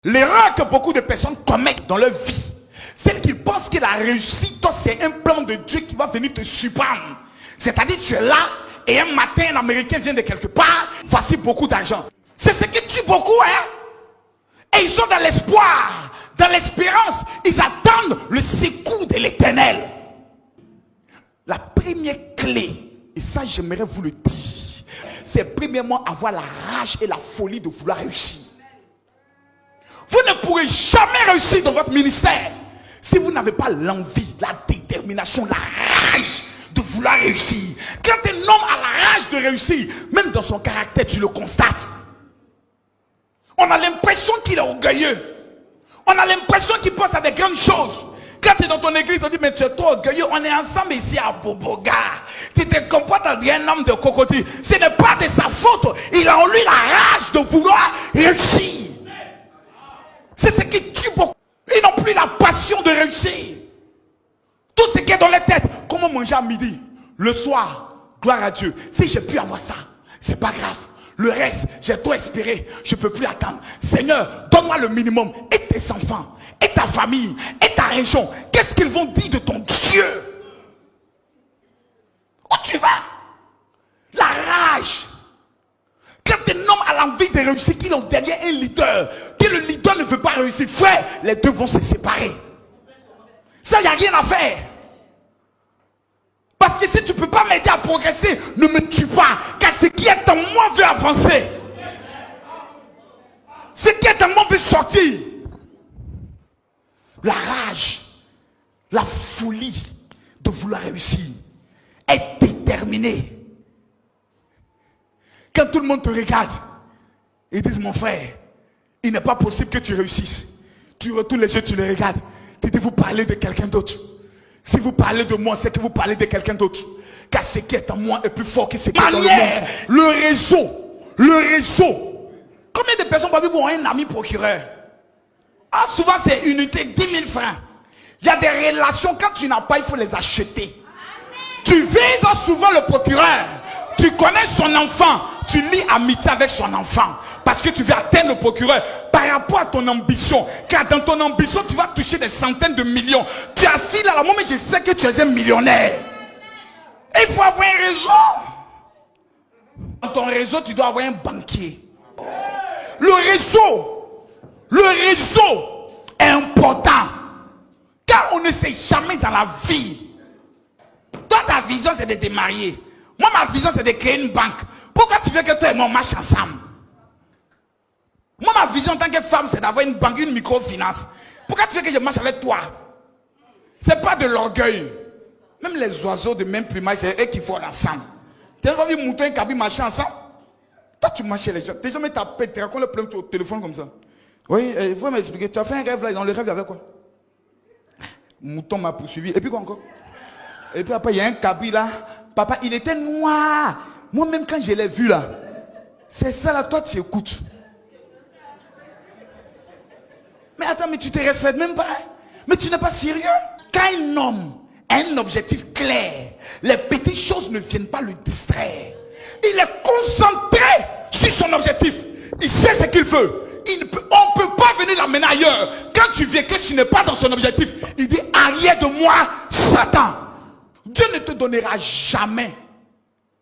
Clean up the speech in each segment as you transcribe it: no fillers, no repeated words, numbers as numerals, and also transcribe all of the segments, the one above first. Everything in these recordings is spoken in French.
L'erreur que beaucoup de personnes commettent dans leur vie, c'est qu'ils pensent que la réussite, c'est un plan de Dieu qui va venir te surprendre. C'est-à-dire tu es là et un matin un Américain vient de quelque part, voici beaucoup d'argent. C'est ce qui tue beaucoup, hein. Et ils sont dans l'espoir, dans l'espérance. Ils attendent le secours de l'Éternel. La première clé, et ça j'aimerais vous le dire, c'est premièrement avoir la rage et la folie de vouloir réussir. Vous ne pourrez jamais réussir dans votre ministère si vous n'avez pas l'envie, la détermination, la rage de vouloir réussir. Quand un homme a la rage de réussir, même dans son caractère, tu le constates. On a l'impression qu'il est orgueilleux. On a l'impression qu'il pense à des grandes choses. Quand tu es dans ton église, on dit, mais tu es trop orgueilleux. On est ensemble ici à Boboga. Tu te comportes en un homme de cocotier. Ce n'est pas de sa faute. Il a en lui la rage de vouloir réussir. C'est ce qui tue beaucoup. Ils n'ont plus la passion de réussir. Tout ce qui est dans leur tête. Comment manger à midi? Le soir, gloire à Dieu. Si j'ai pu avoir ça, c'est pas grave. Le reste, j'ai tout espéré. Je ne peux plus attendre. Seigneur, donne-moi le minimum. Et tes enfants, et ta famille, et ta région. Qu'est-ce qu'ils vont dire de ton Dieu? Où tu vas? La rage. Quand un homme a l'envie de réussir, qu'il est derrière un leader, que le leader ne veut pas réussir, frère, les deux vont se séparer. Ça, il n'y a rien à faire. Parce que si tu ne peux pas m'aider à progresser, ne me tue pas. Car ce qui est en moi veut avancer. Ce qui est en moi veut sortir. La rage, la folie de vouloir réussir, être déterminé. Quand tout le monde te regarde, ils disent, mon frère, il n'est pas possible que tu réussisses. Tu retournes les yeux, tu les regardes. Tu dis, vous parlez de quelqu'un d'autre. Si vous parlez de moi, c'est que vous parlez de quelqu'un d'autre. Car ce qui est en moi est plus fort que ce qui est dans le monde. Le réseau. Le réseau. Combien de personnes parmi vous ont un ami procureur? Ah, souvent c'est unité 10 000 francs. Il y a des relations, quand tu n'as pas, il faut les acheter. Tu vises souvent le procureur. Tu connais son enfant. Tu lis amitié avec son enfant. Parce que tu veux atteindre le procureur par rapport à ton ambition. Car dans ton ambition, tu vas toucher des centaines de millions. Tu es assis là, à la moment je sais que tu es un millionnaire. Et il faut avoir un réseau. Dans ton réseau, tu dois avoir un banquier. Le réseau est important. Car on ne sait jamais dans la vie. Toi, ta vision, c'est de te marier. Moi, ma vision, c'est de créer une banque. Pourquoi tu veux que toi et moi, on marche ensemble? Moi, ma vision en tant que femme, c'est d'avoir une banque, une microfinance. Pourquoi tu veux que je marche avec toi? C'est pas de l'orgueil. Même les oiseaux de même plumage, c'est eux qui font ensemble. Tu as vu un mouton et un cabri marcher ensemble? Toi, tu marches chez les gens. Tes gens t'appellent, tu racontes le problème au téléphone comme ça. Oui, il faut m'expliquer. Tu as fait un rêve là, dans le rêve, il y avait quoi? Mouton m'a poursuivi. Et puis quoi encore? Et puis après, il y a un cabri là. Papa, il était noir. Moi-même, quand je l'ai vu là, c'est ça là, toi, tu écoutes. Mais attends, mais tu te respectes même pas. Mais tu n'es pas sérieux. Quand un homme a un objectif clair, les petites choses ne viennent pas le distraire. Il est concentré sur son objectif. Il sait ce qu'il veut. On ne peut pas venir l'amener ailleurs. Quand tu viens que tu n'es pas dans son objectif, il dit, arrière de moi, Satan. Dieu ne te donnera jamais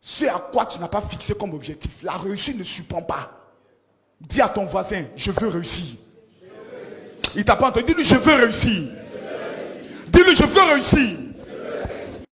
ce à quoi tu n'as pas fixé comme objectif. La réussite ne surprend pas. Dis à ton voisin, je veux réussir. Il t'a pas entendu, dis-lui, je veux réussir. Dis-lui, je veux réussir.